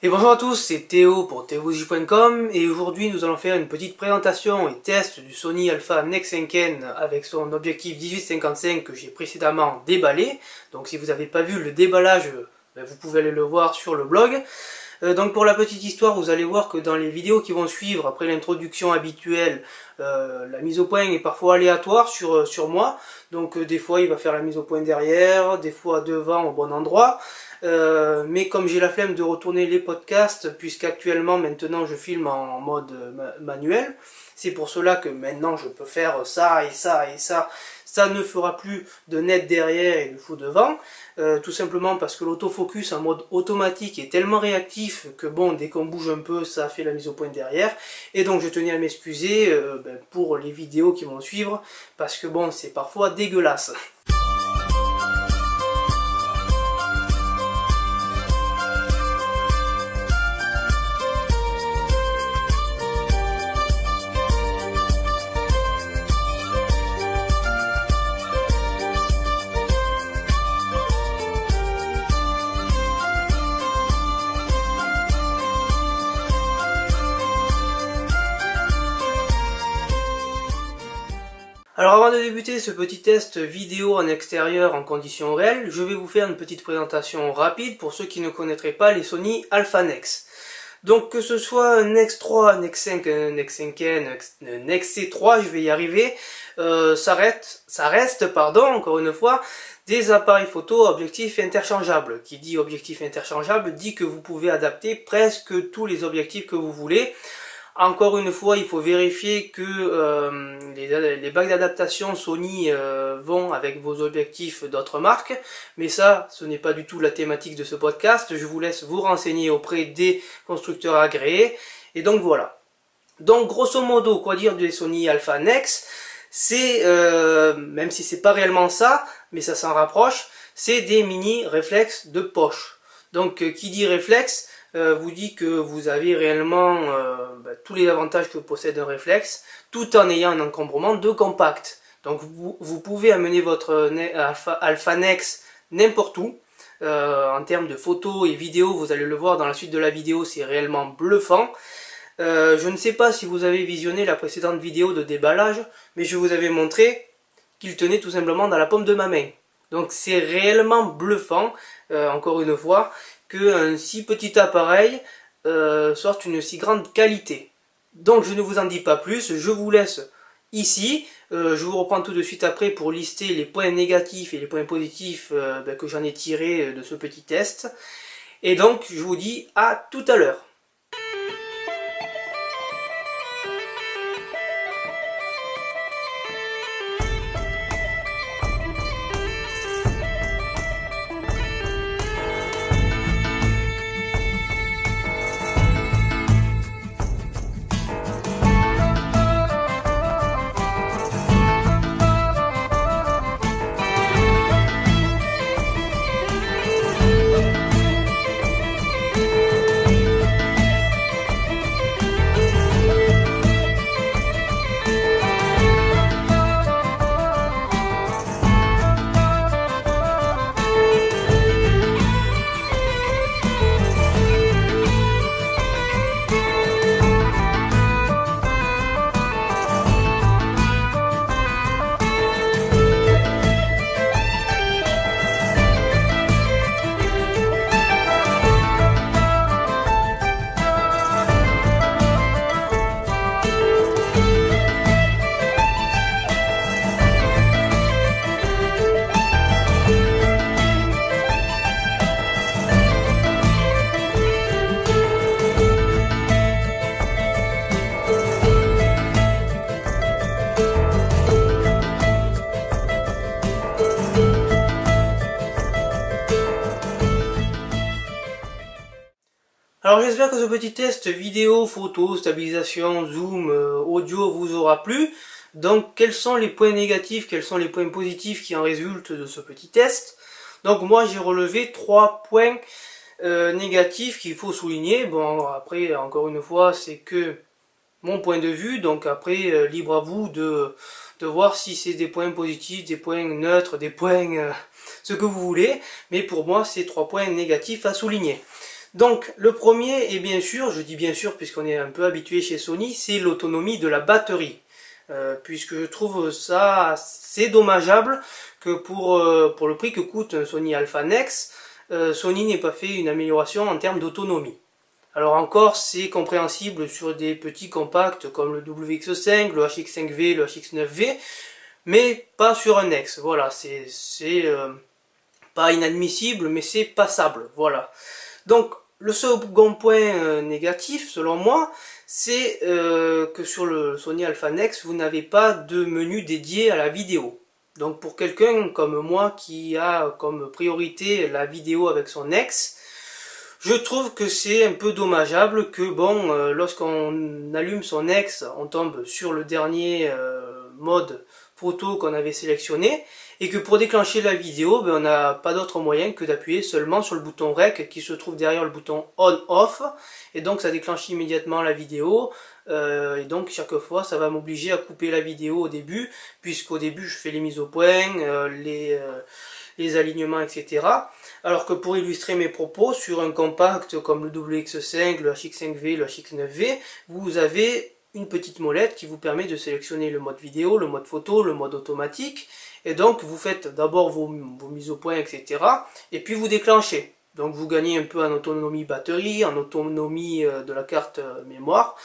Et bonjour à tous, c'est Théo pour theobuji.com et aujourd'hui nous allons faire une petite présentation et test du Sony Alpha Nex 5N avec son objectif 18-55 que j'ai précédemment déballé. Donc si vous n'avez pas vu le déballage, vous pouvez aller le voir sur le blog. Donc pour la petite histoire, vous allez voir que dans les vidéos qui vont suivre, après l'introduction habituelle, la mise au point est parfois aléatoire sur moi. Donc des fois il va faire la mise au point derrière, des fois devant au bon endroit. Mais comme j'ai la flemme de retourner les podcasts, puisqu'actuellement maintenant je filme en mode manuel, c'est pour cela que maintenant je peux faire ça et ça et ça. Ça ne fera plus de net derrière et de flou devant, tout simplement parce que l'autofocus en mode automatique est tellement réactif que bon, dès qu'on bouge un peu, ça fait la mise au point derrière. Et donc je tenais à m'excuser pour les vidéos qui vont suivre, parce que bon, c'est parfois dégueulasse. Alors avant de débuter ce petit test vidéo en extérieur en conditions réelles, je vais vous faire une petite présentation rapide pour ceux qui ne connaîtraient pas les Sony Alpha Nex. Donc que ce soit un Nex 3, un Nex 5, un Nex 5N, un Nex C3, je vais y arriver, ça reste, encore une fois, des appareils photo objectifs interchangeables. Qui dit objectif interchangeable dit que vous pouvez adapter presque tous les objectifs que vous voulez. Encore une fois, il faut vérifier que les bacs d'adaptation Sony vont avec vos objectifs d'autres marques. Mais ça, ce n'est pas du tout la thématique de ce podcast. Je vous laisse vous renseigner auprès des constructeurs agréés. Et donc voilà. Donc grosso modo, quoi dire des Sony Alpha Nex? C'est, même si c'est pas réellement ça, mais ça s'en rapproche, c'est des mini réflexes de poche. Donc qui dit réflexe vous dit que vous avez réellement tous les avantages que possède un réflexe, tout en ayant un encombrement de compact. Donc vous pouvez amener votre Alpha Nex n'importe où. En termes de photos et vidéos, vous allez le voir dans la suite de la vidéo, c'est réellement bluffant. Je ne sais pas si vous avez visionné la précédente vidéo de déballage, mais je vous avais montré qu'il tenait tout simplement dans la paume de ma main. Donc c'est réellement bluffant, encore une fois, qu'un si petit appareil sorte une si grande qualité. Donc je ne vous en dis pas plus, je vous laisse ici. Je vous reprends tout de suite après pour lister les points négatifs et les points positifs que j'en ai tirés de ce petit test. Et donc je vous dis à tout à l'heure. Alors j'espère que ce petit test vidéo, photo, stabilisation, zoom, audio vous aura plu. Donc quels sont les points négatifs, quels sont les points positifs qui en résultent de ce petit test? Donc moi j'ai relevé 3 points négatifs qu'il faut souligner. Bon après encore une fois c'est que mon point de vue, donc après libre à vous de voir si c'est des points positifs, des points neutres, des points ce que vous voulez, mais pour moi c'est 3 points négatifs à souligner. Donc le premier, et bien sûr, je dis bien sûr puisqu'on est un peu habitué chez Sony, c'est l'autonomie de la batterie. Puisque je trouve ça assez dommageable que pour le prix que coûte un Sony Alpha Nex, Sony n'ait pas fait une amélioration en termes d'autonomie. Alors encore, c'est compréhensible sur des petits compacts comme le WX5, le HX5V, le HX9V, mais pas sur un Nex. Voilà, c'est pas inadmissible, mais c'est passable. Voilà. Donc, le second point négatif, selon moi, c'est que sur le Sony Alpha Nex, vous n'avez pas de menu dédié à la vidéo. Donc pour quelqu'un comme moi qui a comme priorité la vidéo avec son Nex, je trouve que c'est un peu dommageable que bon, lorsqu'on allume son Nex, on tombe sur le dernier mode photo qu'on avait sélectionné, et que pour déclencher la vidéo, ben, on n'a pas d'autre moyen que d'appuyer seulement sur le bouton REC qui se trouve derrière le bouton On-Off, et donc ça déclenche immédiatement la vidéo, et donc chaque fois ça va m'obliger à couper la vidéo au début, puisqu'au début je fais les mises au point, les alignements, etc. Alors que pour illustrer mes propos, sur un compact comme le WX5, le HX5V, le HX9V, vous avez une petite molette qui vous permet de sélectionner le mode vidéo, le mode photo, le mode automatique, et donc vous faites d'abord vos mises au point, etc. et puis vous déclenchez. Donc vous gagnez un peu en autonomie batterie, en autonomie de la carte mémoire,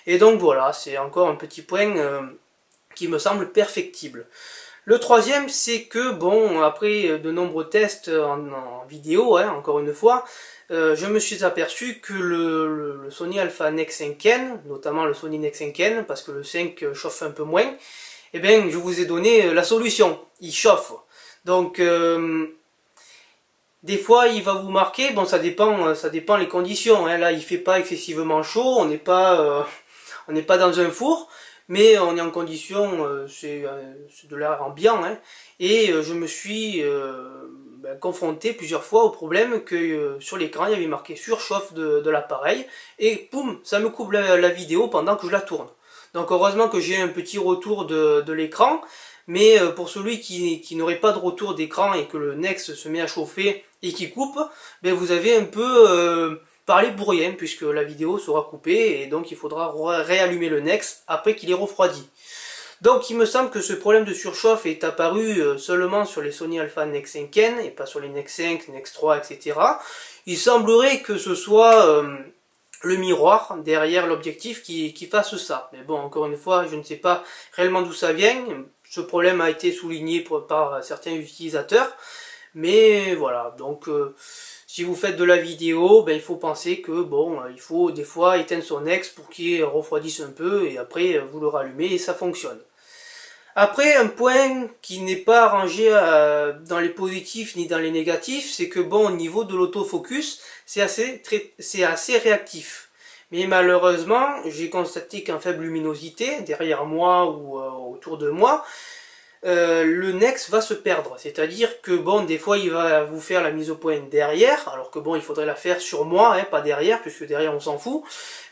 et donc voilà, c'est encore un petit point qui me semble perfectible. Le troisième, c'est que, bon, après de nombreux tests en vidéo, hein, encore une fois, je me suis aperçu que le Sony Alpha Nex 5N, notamment le Sony Nex 5N, parce que le 5 chauffe un peu moins, eh bien, je vous ai donné la solution, il chauffe. Donc, des fois, il va vous marquer, bon, ça dépend les conditions, hein, là, il fait pas excessivement chaud, on n'est pas dans un four, mais on est en condition, c'est de l'air ambiant, hein, et je me suis confronté plusieurs fois au problème que sur l'écran il y avait marqué surchauffe de l'appareil, et poum, ça me coupe la vidéo pendant que je la tourne. Donc heureusement que j'ai un petit retour de l'écran, mais pour celui qui n'aurait pas de retour d'écran et que le Nex se met à chauffer et qui coupe, ben vous avez un peu parlé pour rien, puisque la vidéo sera coupée et donc il faudra réallumer le Nex après qu'il ait refroidi. Donc il me semble que ce problème de surchauffe est apparu seulement sur les Sony Alpha Nex 5N et pas sur les Nex 5, Nex 3, etc. Il semblerait que ce soit le miroir derrière l'objectif qui fasse ça. Mais bon, encore une fois, je ne sais pas réellement d'où ça vient. Ce problème a été souligné par certains utilisateurs. Mais voilà, donc si vous faites de la vidéo, ben, il faut penser que bon, il faut des fois éteindre son Nex pour qu'il refroidisse un peu et après vous le rallumez et ça fonctionne. Après, un point qui n'est pas rangé dans les positifs ni dans les négatifs, c'est que bon, au niveau de l'autofocus, c'est assez réactif. Mais malheureusement, j'ai constaté qu'en faible luminosité, derrière moi ou autour de moi, le Nex va se perdre. C'est-à-dire que bon, des fois il va vous faire la mise au point derrière, alors que bon, il faudrait la faire sur moi, hein, pas derrière, puisque derrière on s'en fout.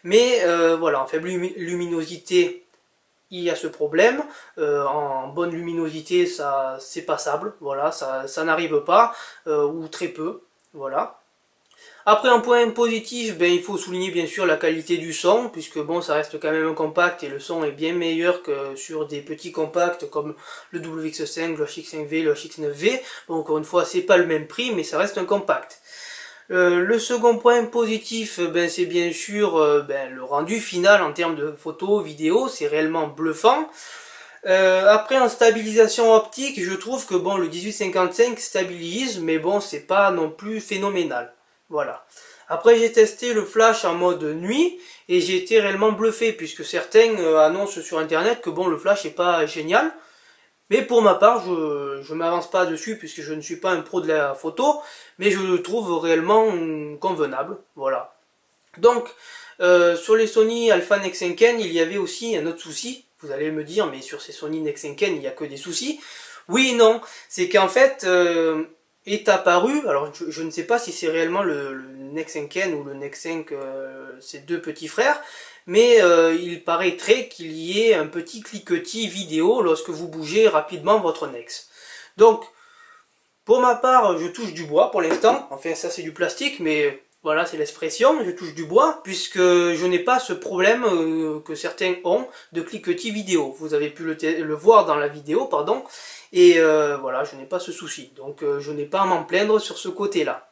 Mais voilà, en faible luminosité, il y a ce problème. En bonne luminosité, ça c'est passable, voilà, ça n'arrive pas, ou très peu, voilà. Après, un point positif, ben, il faut souligner bien sûr la qualité du son, puisque bon, ça reste quand même un compact et le son est bien meilleur que sur des petits compacts comme le WX5, le HX5V, le HX9V. Bon, encore une fois, c'est pas le même prix, mais ça reste un compact. Le second point positif, ben, c'est bien sûr ben, le rendu final en termes de photos, vidéos, c'est réellement bluffant. Après, en stabilisation optique, je trouve que bon, le 1855 stabilise, mais bon, c'est pas non plus phénoménal. Voilà. Après, j'ai testé le flash en mode nuit et j'ai été réellement bluffé, puisque certains annoncent sur internet que bon, le flash est pas génial. Mais pour ma part, je m'avance pas dessus puisque je ne suis pas un pro de la photo, mais je le trouve réellement convenable. Voilà. Donc, sur les Sony Alpha Nex 5N, il y avait aussi un autre souci. Vous allez me dire, mais sur ces Sony Nex 5N, il n'y a que des soucis. Oui et non. C'est qu'en fait, est apparu, alors je ne sais pas si c'est réellement le Nex 5N ou le Nex 5, ces deux petits frères, mais il paraîtrait qu'il y ait un petit cliquetis vidéo lorsque vous bougez rapidement votre Nex. Donc, pour ma part, je touche du bois pour l'instant, enfin ça c'est du plastique, mais Voilà, c'est l'expression, je touche du bois, puisque je n'ai pas ce problème que certains ont de cliquetis vidéo. Vous avez pu le voir dans la vidéo, pardon, et voilà, je n'ai pas ce souci. Donc je n'ai pas à m'en plaindre sur ce côté-là.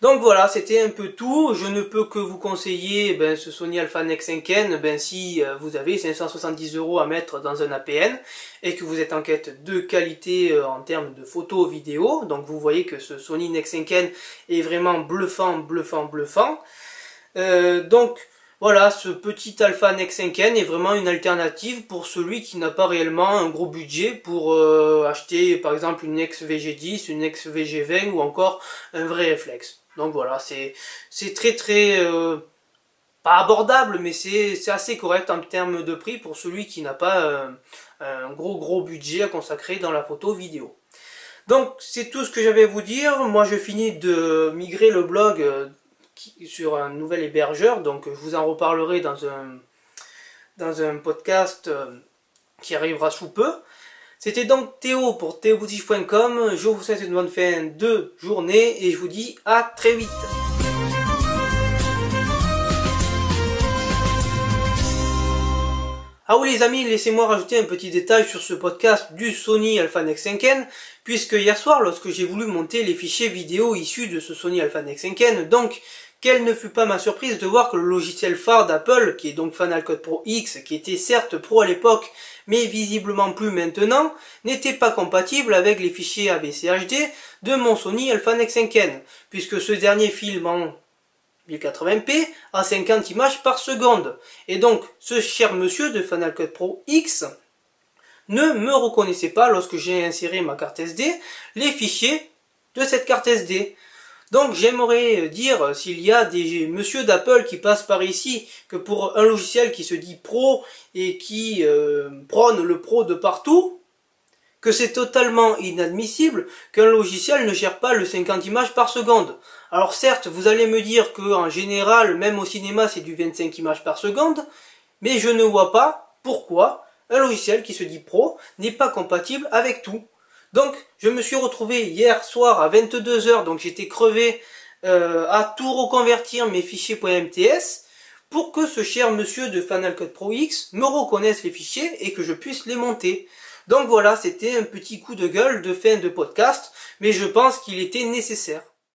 Donc voilà, c'était un peu tout. Je ne peux que vous conseiller ce Sony Alpha-Nex 5N si vous avez 570 € à mettre dans un APN et que vous êtes en quête de qualité en termes de photos, vidéo. Donc vous voyez que ce Sony Nex 5N est vraiment bluffant, bluffant, bluffant. Donc voilà, ce petit Alpha-Nex 5N est vraiment une alternative pour celui qui n'a pas réellement un gros budget pour acheter par exemple une Nex VG10, une Nex VG20 ou encore un vrai réflexe. Donc voilà, c'est très pas abordable, mais c'est assez correct en termes de prix pour celui qui n'a pas un gros budget à consacrer dans la photo vidéo. Donc c'est tout ce que j'avais à vous dire. Moi je finis de migrer le blog sur un nouvel hébergeur, donc je vous en reparlerai dans un podcast qui arrivera sous peu. C'était donc Théo pour theoboutique.com. Je vous souhaite une bonne fin de journée et je vous dis à très vite. Ah oui les amis, laissez-moi rajouter un petit détail sur ce podcast du Sony Alpha-Nex 5N, puisque hier soir, lorsque j'ai voulu monter les fichiers vidéo issus de ce Sony Alpha-Nex 5N, donc quelle ne fut pas ma surprise de voir que le logiciel phare d'Apple, qui est donc Final Cut Pro X, qui était certes pro à l'époque, mais visiblement plus maintenant, n'était pas compatible avec les fichiers AVC HD de mon Sony Alpha-Nex 5N, puisque ce dernier filme en 1080p à 50 images par seconde. Et donc, ce cher monsieur de Final Cut Pro X ne me reconnaissait pas lorsque j'ai inséré ma carte SD, les fichiers de cette carte SD. Donc j'aimerais dire, s'il y a des messieurs d'Apple qui passent par ici, que pour un logiciel qui se dit pro et qui prône le pro de partout, que c'est totalement inadmissible qu'un logiciel ne gère pas le 50 images par seconde. Alors certes, vous allez me dire qu'en général, même au cinéma, c'est du 25 images par seconde, mais je ne vois pas pourquoi un logiciel qui se dit pro n'est pas compatible avec tout. Donc, je me suis retrouvé hier soir à 22 h, donc j'étais crevé à tout reconvertir mes fichiers .mts pour que ce cher monsieur de Final Cut Pro X me reconnaisse les fichiers et que je puisse les monter. Donc voilà, c'était un petit coup de gueule de fin de podcast, mais je pense qu'il était nécessaire.